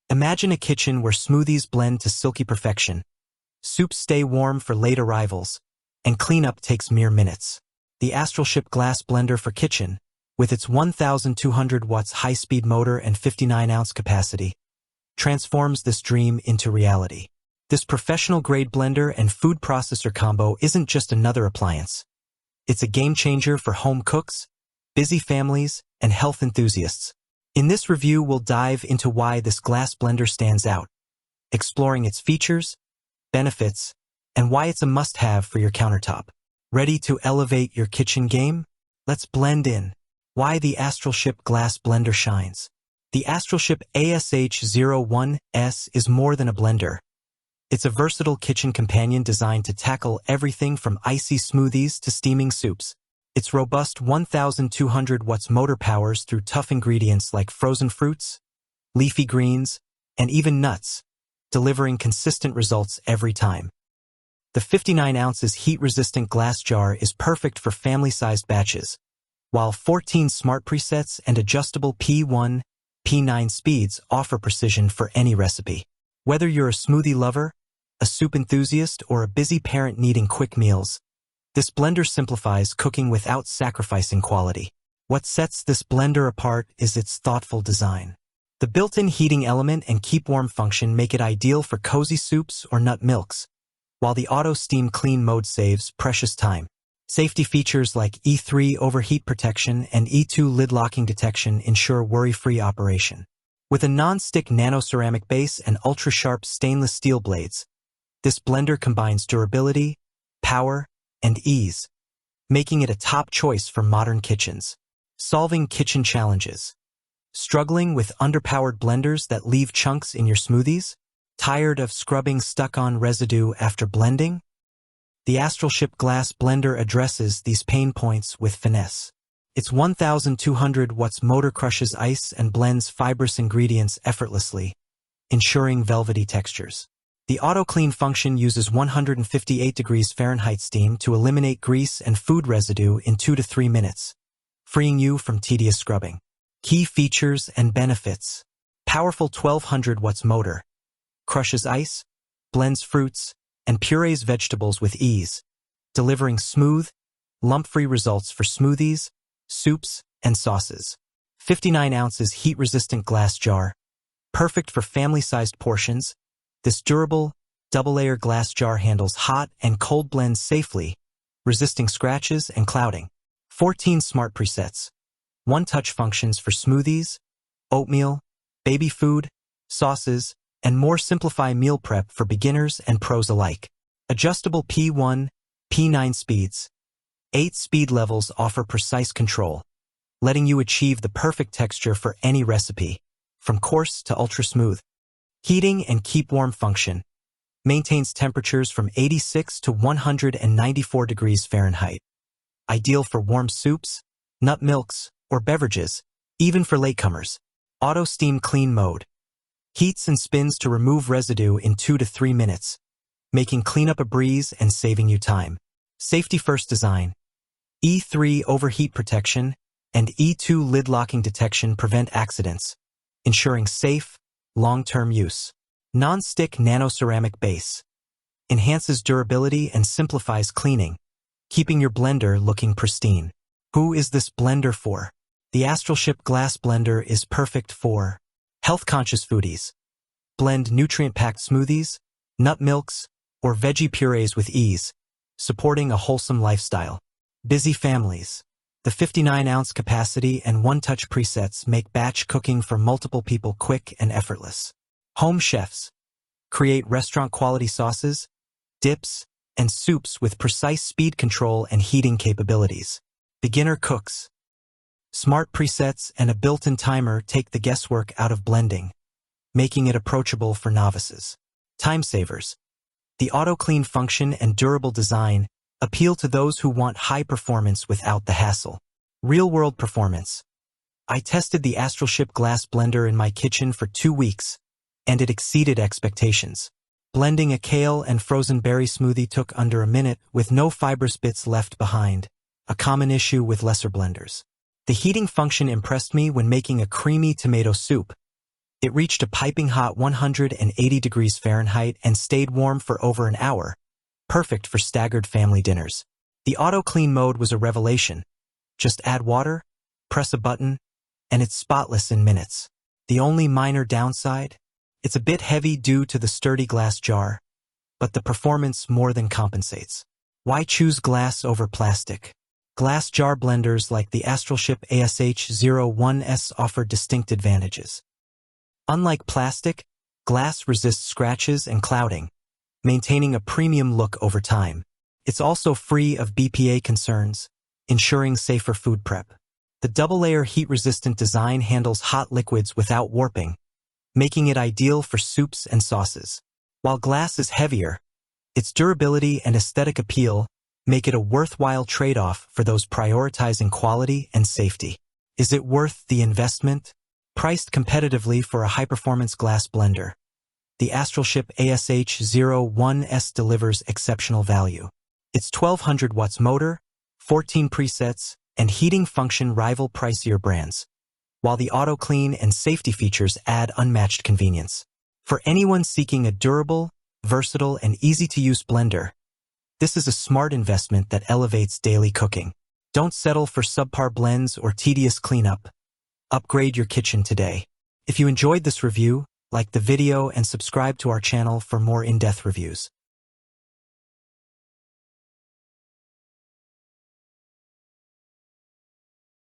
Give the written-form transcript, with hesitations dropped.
Imagine a kitchen where smoothies blend to silky perfection, soups stay warm for late arrivals, and cleanup takes mere minutes. The Astralship Glass Blender for Kitchen, with its 1,200 watts high-speed motor and 59-ounce capacity, transforms this dream into reality. This professional-grade blender and food processor combo isn't just another appliance. It's a game-changer for home cooks, busy families, and health enthusiasts. In this review, we'll dive into why this glass blender stands out, exploring its features, benefits, and why it's a must-have for your countertop. Ready to elevate your kitchen game? Let's blend in. Why the Astralship Glass Blender shines. The Astralship ASH01S is more than a blender. It's a versatile kitchen companion designed to tackle everything from icy smoothies to steaming soups. Its robust 1,200 watts motor powers through tough ingredients like frozen fruits, leafy greens, and even nuts, delivering consistent results every time. The 59 ounces heat-resistant glass jar is perfect for family-sized batches, while 14 smart presets and adjustable P1, P9 speeds offer precision for any recipe. Whether you're a smoothie lover, a soup enthusiast, or a busy parent needing quick meals, this blender simplifies cooking without sacrificing quality. What sets this blender apart is its thoughtful design. The built-in heating element and keep warm function make it ideal for cozy soups or nut milks, while the auto steam clean mode saves precious time. Safety features like E3 overheat protection and E2 lid locking detection ensure worry-free operation. With a non-stick nano-ceramic base and ultra-sharp stainless steel blades, this blender combines durability, power, and ease, making it a top choice for modern kitchens. Solving kitchen challenges. Struggling with underpowered blenders that leave chunks in your smoothies? Tired of scrubbing stuck-on residue after blending? The Astralship Glass Blender addresses these pain points with finesse. Its 1,200 watts motor crushes ice and blends fibrous ingredients effortlessly, ensuring velvety textures. The auto-clean function uses 158 degrees Fahrenheit steam to eliminate grease and food residue in 2 to 3 minutes, freeing you from tedious scrubbing. Key features and benefits. Powerful 1,200 watts motor. Crushes ice, blends fruits, and purees vegetables with ease, delivering smooth, lump-free results for smoothies, soups, and sauces. 59 ounces heat-resistant glass jar. Perfect for family-sized portions, this durable, double-layer glass jar handles hot and cold blends safely, resisting scratches and clouding. 14 smart presets. One-touch functions for smoothies, oatmeal, baby food, sauces, and more simplify meal prep for beginners and pros alike. Adjustable P1, P9 speeds. 8 speed levels offer precise control, letting you achieve the perfect texture for any recipe, from coarse to ultra-smooth. Heating and keep warm function. Maintains temperatures from 86 to 194 degrees Fahrenheit. Ideal for warm soups, nut milks, or beverages, even for latecomers. Auto steam clean mode. Heats and spins to remove residue in 2 to 3 minutes, making cleanup a breeze and saving you time. Safety first design. E3 overheat protection and E2 lid locking detection prevent accidents, ensuring safe, long-term use. Non-stick nano-ceramic base. Enhances durability and simplifies cleaning, keeping your blender looking pristine. Who is this blender for? The Astralship Glass Blender is perfect for health-conscious foodies. Blend nutrient-packed smoothies, nut milks, or veggie purees with ease, supporting a wholesome lifestyle. Busy families. The 59-ounce capacity and one-touch presets make batch cooking for multiple people quick and effortless. Home chefs. Create restaurant-quality sauces, dips, and soups with precise speed control and heating capabilities. Beginner cooks. Smart presets and a built-in timer take the guesswork out of blending, making it approachable for novices. Time savers. The auto-clean function and durable design appeal to those who want high performance without the hassle. Real-world performance. I tested the Astralship Glass Blender in my kitchen for 2 weeks, and it exceeded expectations. Blending a kale and frozen berry smoothie took under a minute with no fibrous bits left behind, a common issue with lesser blenders. The heating function impressed me when making a creamy tomato soup, It reached a piping hot 180 degrees Fahrenheit and stayed warm for over an hour, perfect for staggered family dinners. The auto-clean mode was a revelation. Just add water, press a button, and it's spotless in minutes. The only minor downside? It's a bit heavy due to the sturdy glass jar, but the performance more than compensates. Why choose glass over plastic? Glass jar blenders like the Astralship ASH01S offer distinct advantages. Unlike plastic, glass resists scratches and clouding, maintaining a premium look over time. It's also free of BPA concerns, ensuring safer food prep. The double-layer heat-resistant design handles hot liquids without warping, making it ideal for soups and sauces. While glass is heavier, its durability and aesthetic appeal make it a worthwhile trade-off for those prioritizing quality and safety. Is it worth the investment? Priced competitively for a high-performance glass blender, the Astralship ASH01S delivers exceptional value. Its 1200 watts motor, 14 presets, and heating function rival pricier brands, while the auto-clean and safety features add unmatched convenience. For anyone seeking a durable, versatile, and easy-to-use blender, this is a smart investment that elevates daily cooking. Don't settle for subpar blends or tedious cleanup. Upgrade your kitchen today. If you enjoyed this review, like the video and subscribe to our channel for more in-depth reviews.